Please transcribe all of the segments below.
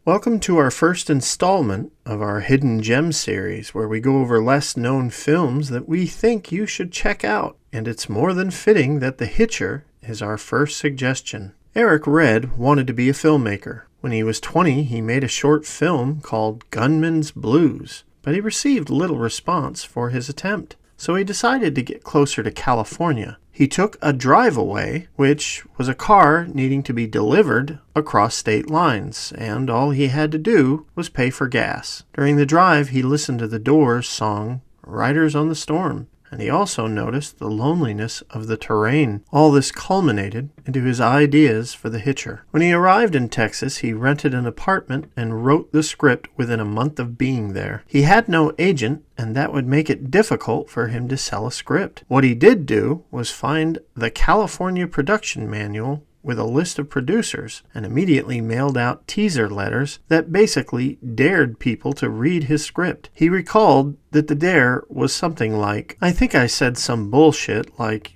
Welcome to our first installment of our Hidden Gems series, where we go over less known films that we think you should check out. And it's more than fitting that The Hitcher is our first suggestion. Eric Red wanted to be a filmmaker. When he was 20, he made a short film called Gunman's Blues, but he received little response for his attempt. So he decided to get closer to California. He took a drive-away, which was a car needing to be delivered across state lines, and all he had to do was pay for gas. During the drive, he listened to the Doors' song, Riders on the Storm, and he also noticed the loneliness of the terrain. All this culminated into his ideas for The Hitcher. When he arrived in Texas, he rented an apartment and wrote the script within a month of being there. He had no agent, and that would make it difficult for him to sell a script. What he did do was find the California production manual with a list of producers and immediately mailed out teaser letters that basically dared people to read his script. He recalled that the dare was something like, I think I said some bullshit like,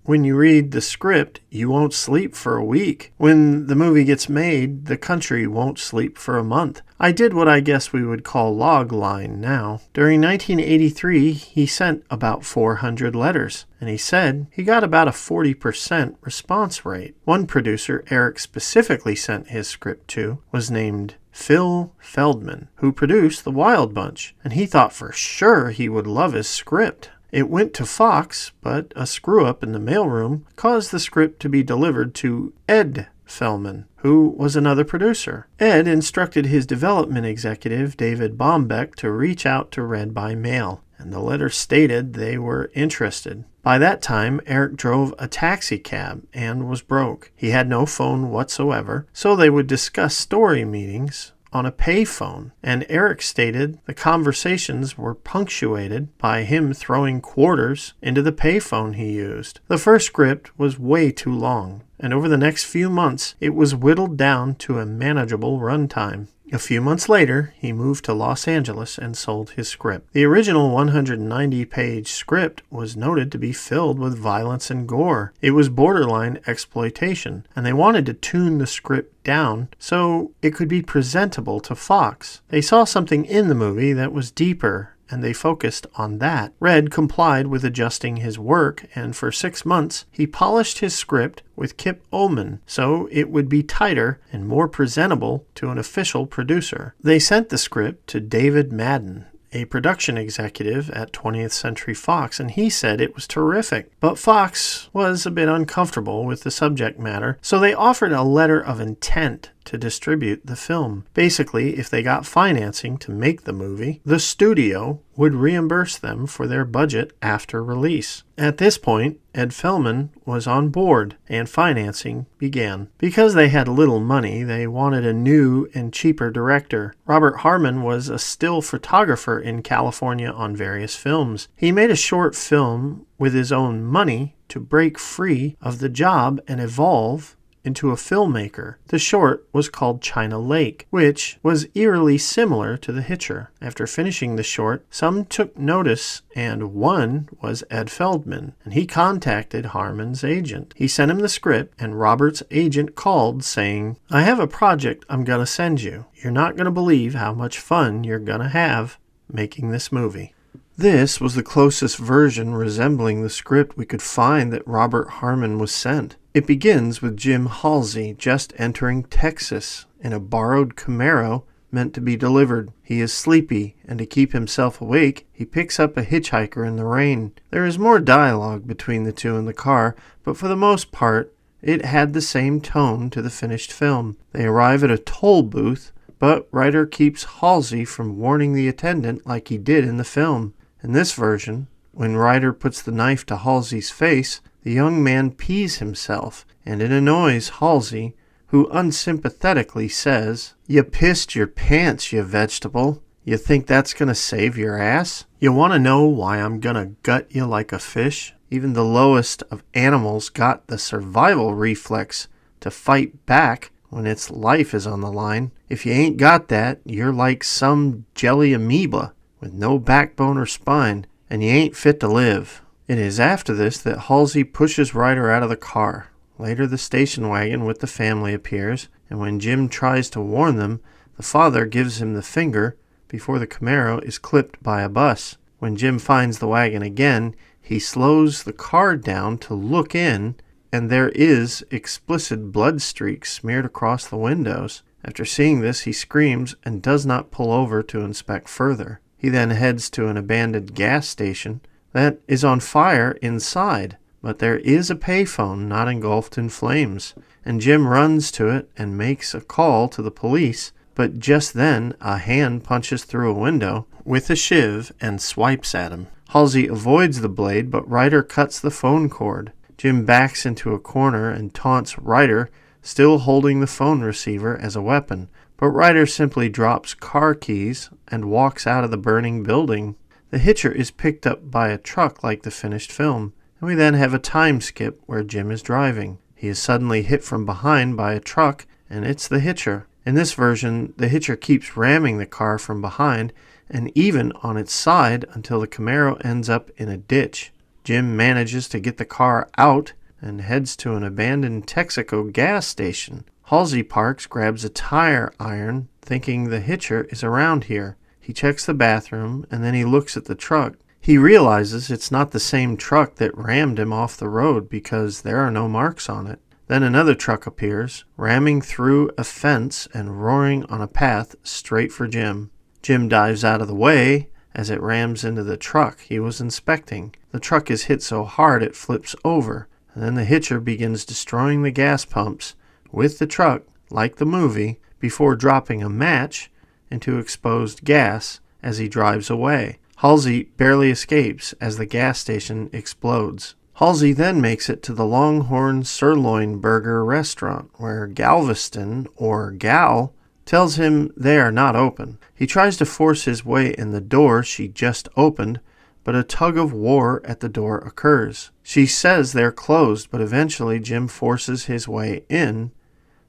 when you read the script, you won't sleep for a week. When the movie gets made, the country won't sleep for a month. I did what I guess we would call log line now. During 1983, he sent about 400 letters, and he said he got about a 40% response rate. One producer Eric specifically sent his script to was named Phil Feldman, who produced The Wild Bunch, and he thought for sure he would love his script. It went to Fox, but a screw-up in the mailroom caused the script to be delivered to Ed Feldman, who was another producer. Ed instructed his development executive, David Bombeck, to reach out to Red by mail, and the letter stated they were interested. By that time, Eric drove a taxi cab and was broke. He had no phone whatsoever, so they would discuss story meetings on a payphone, and Eric stated the conversations were punctuated by him throwing quarters into the payphone he used. The first script was way too long, and over the next few months, it was whittled down to a manageable runtime. A few months later, he moved to Los Angeles and sold his script. The original 190-page script was noted to be filled with violence and gore. It was borderline exploitation, and they wanted to tune the script down so it could be presentable to Fox. They saw something in the movie that was deeper, and they focused on that. Red complied with adjusting his work, and for 6 months, he polished his script with Kip Ullman so it would be tighter and more presentable to an official producer. They sent the script to David Madden, a production executive at 20th Century Fox, and he said it was terrific. But Fox was a bit uncomfortable with the subject matter, so they offered a letter of intent to distribute the film. Basically, if they got financing to make the movie, the studio would reimburse them for their budget after release. At this point, Ed Feldman was on board, and financing began. Because they had little money, they wanted a new and cheaper director. Robert Harmon was a still photographer in California on various films. He made a short film with his own money to break free of the job and evolve into a filmmaker. The short was called China Lake, which was eerily similar to The Hitcher. After finishing the short, some took notice, and one was Ed Feldman, and he contacted Harmon's agent. He sent him the script, and Robert's agent called saying, I have a project I'm going to send you. You're not going to believe how much fun you're going to have making this movie. This was the closest version resembling the script we could find that Robert Harmon was sent. It begins with Jim Halsey just entering Texas in a borrowed Camaro meant to be delivered. He is sleepy, and to keep himself awake, he picks up a hitchhiker in the rain. There is more dialogue between the two in the car, but for the most part, it had the same tone to the finished film. They arrive at a toll booth, but Ryder keeps Halsey from warning the attendant like he did in the film. In this version, when Ryder puts the knife to Halsey's face, the young man pees himself, and it annoys Halsey, who unsympathetically says, You pissed your pants, you vegetable. You think that's gonna save your ass? You wanna know why I'm gonna gut you like a fish? Even the lowest of animals got the survival reflex to fight back when its life is on the line. If you ain't got that, you're like some jelly amoeba with no backbone or spine, and you ain't fit to live. It is after this that Halsey pushes Ryder out of the car. Later, the station wagon with the family appears, and when Jim tries to warn them, The father gives him the finger before the Camaro is clipped by a bus. When Jim finds the wagon again, he slows the car down to look in, and there is explicit blood streaks smeared across the windows. After seeing this, he screams and does not pull over to inspect further. He then heads to an abandoned gas station that is on fire inside, but there is a payphone not engulfed in flames, and Jim runs to it and makes a call to the police, but just then a hand punches through a window with a shiv and swipes at him. Halsey avoids the blade, but Ryder cuts the phone cord. Jim backs into a corner and taunts Ryder, still holding the phone receiver as a weapon, but Ryder simply drops car keys and walks out of the burning building. The Hitcher is picked up by a truck like the finished film, and we then have a time skip where Jim is driving. He is suddenly hit from behind by a truck, and it's the Hitcher. In this version, the Hitcher keeps ramming the car from behind and even on its side until the Camaro ends up in a ditch. Jim manages to get the car out and heads to an abandoned Texaco gas station. Halsey parks, grabs a tire iron, thinking the Hitcher is around here. He checks the bathroom, and then he looks at the truck. He realizes it's not the same truck that rammed him off the road because there are no marks on it. Then another truck appears, ramming through a fence and roaring on a path straight for Jim. Jim dives out of the way as it rams into the truck he was inspecting. The truck is hit so hard it flips over, and then the Hitcher begins destroying the gas pumps with the truck, like the movie, before dropping a match into exposed gas as he drives away. Halsey barely escapes as the gas station explodes. Halsey then makes it to the Longhorn Sirloin Burger restaurant, where Galveston, or Gal, tells him they are not open. He tries to force his way in the door she just opened, but a tug of war at the door occurs. She says they're closed, but eventually Jim forces his way in,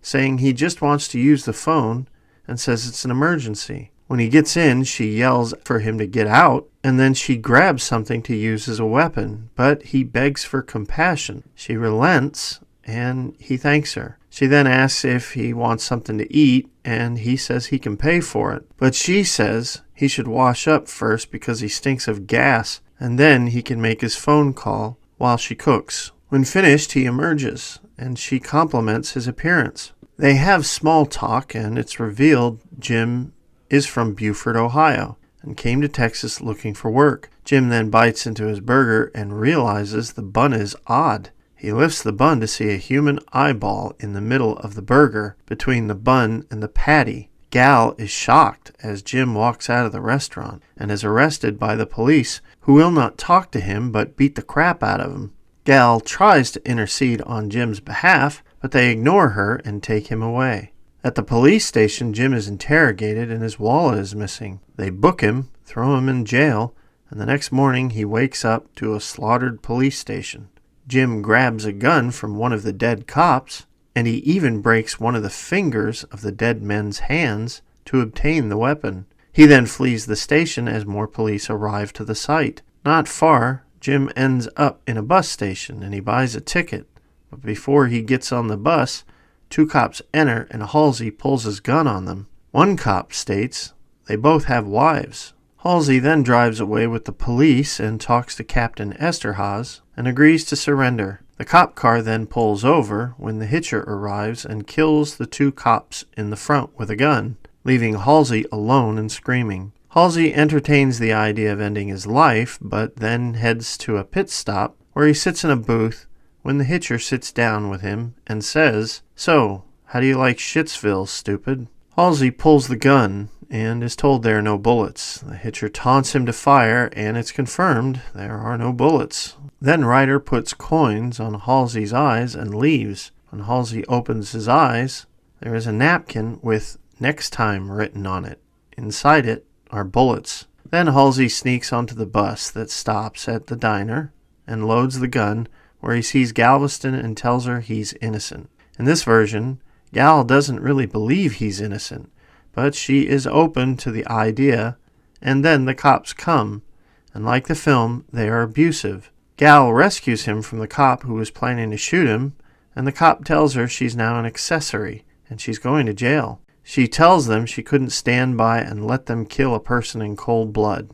saying he just wants to use the phone and says it's an emergency. When he gets in, she yells for him to get out, and then she grabs something to use as a weapon, but he begs for compassion. She relents, and he thanks her. She then asks if he wants something to eat, and he says he can pay for it. But she says he should wash up first because he stinks of gas, and then he can make his phone call while she cooks. When finished, he emerges, and she compliments his appearance. They have small talk, and it's revealed Jim is from Beaufort, Ohio, and came to Texas looking for work. Jim then bites into his burger and realizes the bun is odd. He lifts the bun to see a human eyeball in the middle of the burger, between the bun and the patty. Gal is shocked as Jim walks out of the restaurant and is arrested by the police, who will not talk to him but beat the crap out of him. Gal tries to intercede on Jim's behalf, but they ignore her and take him away. At the police station, Jim is interrogated and his wallet is missing. They book him, throw him in jail, and the next morning he wakes up to a slaughtered police station. Jim grabs a gun from one of the dead cops, and he even breaks one of the fingers of the dead men's hands to obtain the weapon. He then flees the station as more police arrive to the site. Not far, Jim ends up in a bus station and he buys a ticket. But before he gets on the bus, two cops enter and Halsey pulls his gun on them. One cop states they both have wives. Halsey then drives away with the police and talks to Captain Esterhaz and agrees to surrender. The cop car then pulls over when the Hitcher arrives and kills the two cops in the front with a gun, leaving Halsey alone and screaming. Halsey entertains the idea of ending his life, but then heads to a pit stop where he sits in a booth when the Hitcher sits down with him and says, "So, how do you like Shitsville, stupid?" Halsey pulls the gun and is told there are no bullets. The Hitcher taunts him to fire, and it's confirmed there are no bullets. Then Ryder puts coins on Halsey's eyes and leaves. When Halsey opens his eyes, there is a napkin with "next time" written on it. Inside it are bullets. Then Halsey sneaks onto the bus that stops at the diner and loads the gun, where he sees Galveston and tells her he's innocent. In this version, Gal doesn't really believe he's innocent, but she is open to the idea, and then the cops come, and like the film, they are abusive. Gal rescues him from the cop who was planning to shoot him, and the cop tells her she's now an accessory, and she's going to jail. She tells them she couldn't stand by and let them kill a person in cold blood.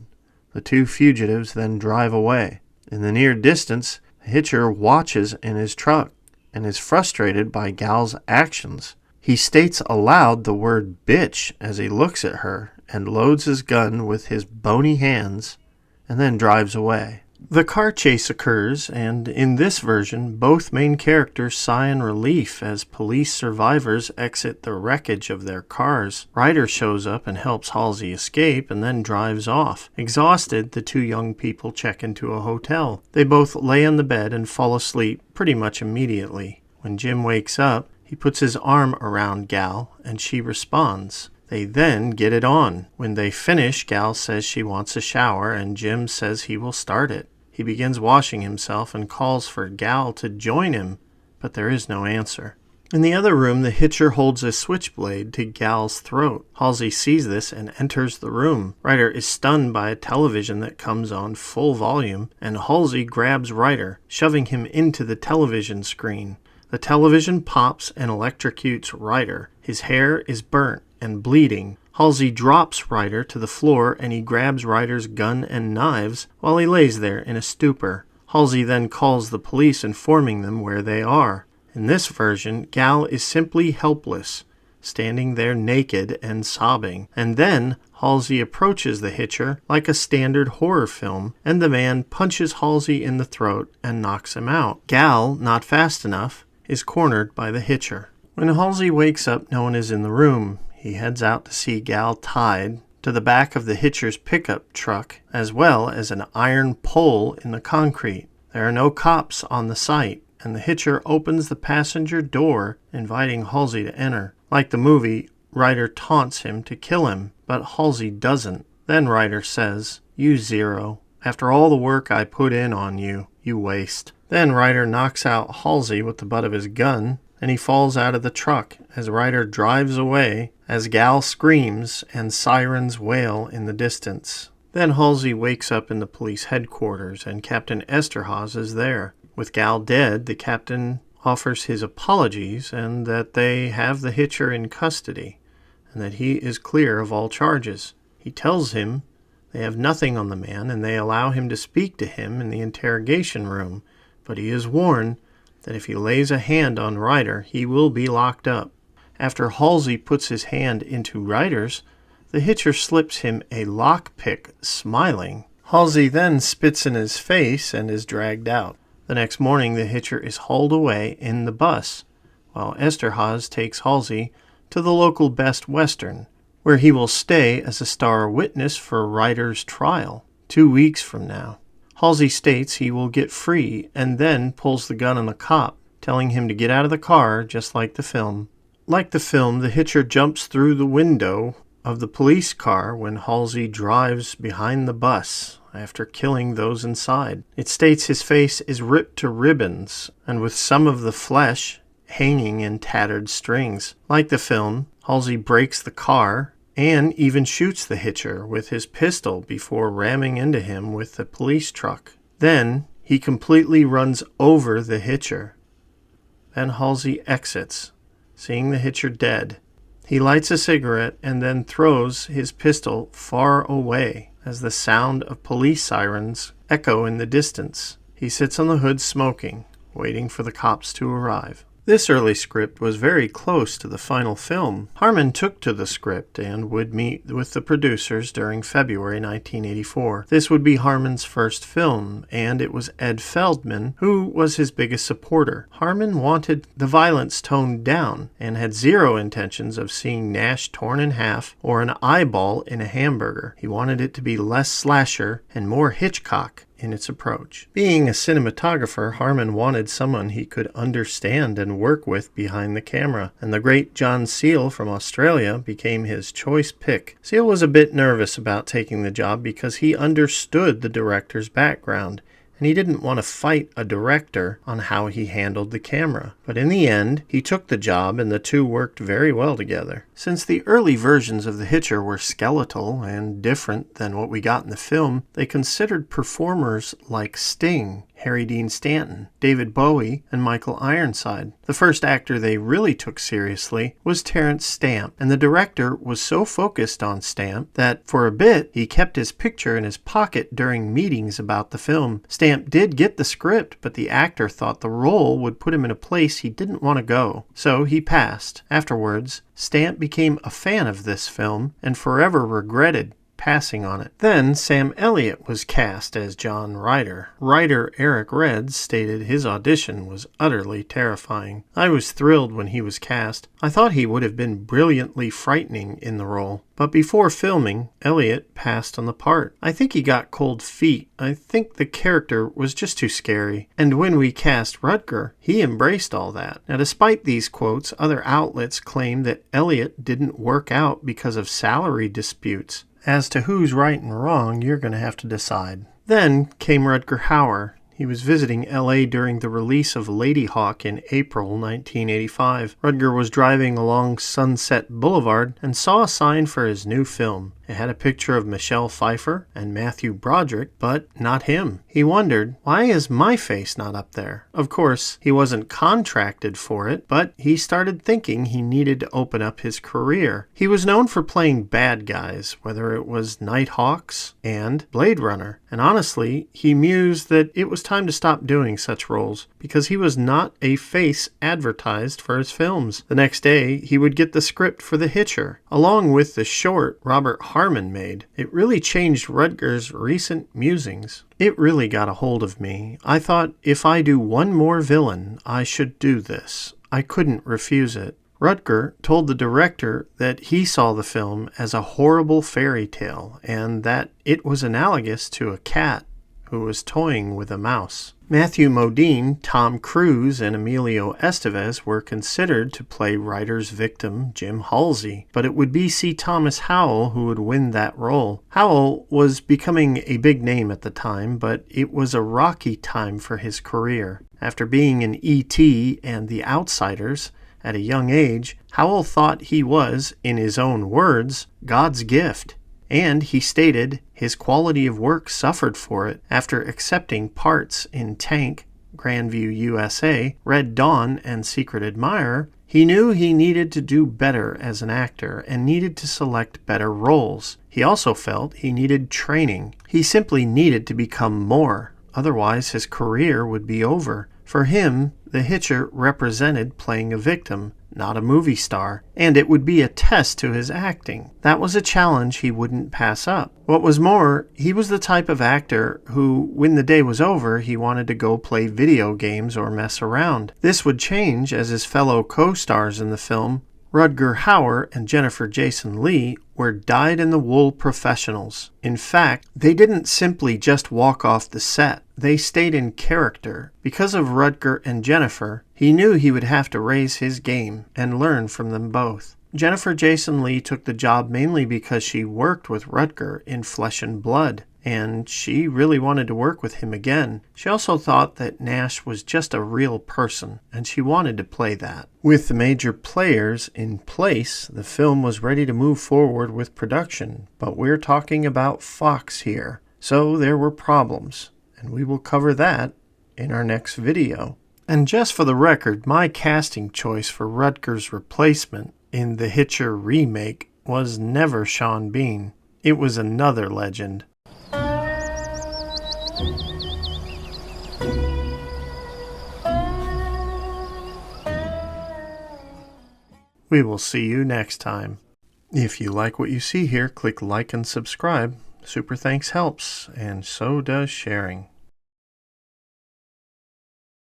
The two fugitives then drive away. In the near distance, Hitcher watches in his truck and is frustrated by Gal's actions. He states aloud the word bitch as he looks at her and loads his gun with his bony hands and then drives away. The car chase occurs, and in this version, both main characters sigh in relief as police survivors exit the wreckage of their cars. Ryder shows up and helps Halsey escape and then drives off. Exhausted, the two young people check into a hotel. They both lay on the bed and fall asleep pretty much immediately. When Jim wakes up, he puts his arm around Gal, and she responds. They then get it on. When they finish, Gal says she wants a shower, and Jim says he will start it. He begins washing himself and calls for Gal to join him, but there is no answer. In the other room, the Hitcher holds a switchblade to Gal's throat. Halsey sees this and enters the room. Ryder is stunned by a television that comes on full volume, and Halsey grabs Ryder, shoving him into the television screen. The television pops and electrocutes Ryder. His hair is burnt and bleeding. Halsey drops Ryder to the floor, and he grabs Ryder's gun and knives while he lays there in a stupor. Halsey then calls the police, informing them where they are. In this version, Gal is simply helpless, standing there naked and sobbing. And then Halsey approaches the Hitcher like a standard horror film, and the man punches Halsey in the throat and knocks him out. Gal, not fast enough, is cornered by the Hitcher. When Halsey wakes up, no one is in the room. He heads out to see Gal tied to the back of the Hitcher's pickup truck, as well as an iron pole in the concrete. There are no cops on the site, and the Hitcher opens the passenger door, inviting Halsey to enter. Like the movie, Ryder taunts him to kill him, but Halsey doesn't. Then Ryder says, "You zero. After all the work I put in on you, you waste." Then Ryder knocks out Halsey with the butt of his gun, and he falls out of the truck as Ryder drives away as Gal screams and sirens wail in the distance. Then Halsey wakes up in the police headquarters, and Captain Esterhazy is there. With Gal dead, the captain offers his apologies and that they have the Hitcher in custody and that he is clear of all charges. He tells him they have nothing on the man, and they allow him to speak to him in the interrogation room, but he is warned that if he lays a hand on Ryder, he will be locked up. After Halsey puts his hand into Ryder's, the Hitcher slips him a lockpick, smiling. Halsey then spits in his face and is dragged out. The next morning, the Hitcher is hauled away in the bus, while Esterhazy takes Halsey to the local Best Western, where he will stay as a star witness for Ryder's trial 2 weeks from now. Halsey states he will get free and then pulls the gun on the cop, telling him to get out of the car just like the film. Like the film, the Hitcher jumps through the window of the police car when Halsey drives behind the bus after killing those inside. It states his face is ripped to ribbons and with some of the flesh hanging in tattered strings. Like the film, Halsey breaks the car and even shoots the Hitcher with his pistol before ramming into him with the police truck. Then he completely runs over the Hitcher. Then Halsey exits, seeing the Hitcher dead. He lights a cigarette and then throws his pistol far away as the sound of police sirens echo in the distance. He sits on the hood smoking, waiting for the cops to arrive. This early script was very close to the final film. Harmon took to the script and would meet with the producers during February 1984. This would be Harmon's first film, and it was Ed Feldman who was his biggest supporter. Harmon wanted the violence toned down and had zero intentions of seeing Nash torn in half or an eyeball in a hamburger. He wanted it to be less slasher and more Hitchcock in its approach. Being a cinematographer, Harmon wanted someone he could understand and work with behind the camera, and the great John Seale from Australia became his choice pick. Seale was a bit nervous about taking the job because he understood the director's background, and he didn't want to fight a director on how he handled the camera. But in the end, he took the job, and the two worked very well together. Since the early versions of the Hitcher were skeletal and different than what we got in the film, they considered performers like Sting, Harry Dean Stanton, David Bowie, and Michael Ironside. The first actor they really took seriously was Terence Stamp, and the director was so focused on Stamp that for a bit he kept his picture in his pocket during meetings about the film. Stamp did get the script, but the actor thought the role would put him in a place he didn't want to go, so he passed. Afterwards, Stamp became a fan of this film and forever regretted passing on it. Then Sam Elliott was cast as John Ryder. Writer Eric Reds stated his audition was utterly terrifying. I was thrilled when he was cast. I thought he would have been brilliantly frightening in the role. But before filming, Elliott passed on the part. I think he got cold feet. I think the character was just too scary. And when we cast Rutger, he embraced all that. Now, despite these quotes, other outlets claim that Elliott didn't work out because of salary disputes. As to who's right and wrong, you're going to have to decide. Then came Rutger Hauer. He was visiting L.A. during the release of Lady Hawk in April 1985. Rutger was driving along Sunset Boulevard and saw a sign for his new film. It had a picture of Michelle Pfeiffer and Matthew Broderick, but not him. He wondered, why is my face not up there? Of course, he wasn't contracted for it, but he started thinking he needed to open up his career. He was known for playing bad guys, whether it was Nighthawks and Blade Runner, and honestly, he mused that it was time to stop doing such roles, because he was not a face advertised for his films. The next day, he would get the script for The Hitcher, along with the short Robert Harmon made. It really changed Rutger's recent musings. It really got a hold of me. I thought, if I do one more villain, I should do this. I couldn't refuse it. Rutger told the director that he saw the film as a horrible fairy tale, and that it was analogous to a cat who was toying with a mouse. Matthew Modine, Tom Cruise, and Emilio Estevez were considered to play Ryder's victim, Jim Halsey, but it would be C. Thomas Howell who would win that role. Howell was becoming a big name at the time, but it was a rocky time for his career. After being in E.T. and The Outsiders at a young age, Howell thought he was, in his own words, God's gift. And he stated his quality of work suffered for it. After accepting parts in Tank, Grandview USA, Red Dawn, and Secret Admirer, he knew he needed to do better as an actor and needed to select better roles. He also felt he needed training. He simply needed to become more. Otherwise, his career would be over. For him, The Hitcher represented playing a victim, not a movie star, and it would be a test to his acting. That was a challenge he wouldn't pass up. What was more, he was the type of actor who, when the day was over, he wanted to go play video games or mess around. This would change as his fellow co-stars in the film, Rutger Hauer and Jennifer Jason Leigh, were dyed-in-the-wool professionals. In fact, they didn't simply just walk off the set. They stayed in character. Because of Rutger and Jennifer, he knew he would have to raise his game and learn from them both. Jennifer Jason Leigh took the job mainly because she worked with Rutger in Flesh and Blood, and she really wanted to work with him again. She also thought that Nash was just a real person, and she wanted to play that. With the major players in place, the film was ready to move forward with production, but we're talking about Fox here, so there were problems, and we will cover that in our next video. And just for the record, my casting choice for Rutger's replacement in the Hitcher remake was never Sean Bean. It was another legend. We will see you next time. If you like what you see here, click like and subscribe. Super thanks helps, and so does sharing.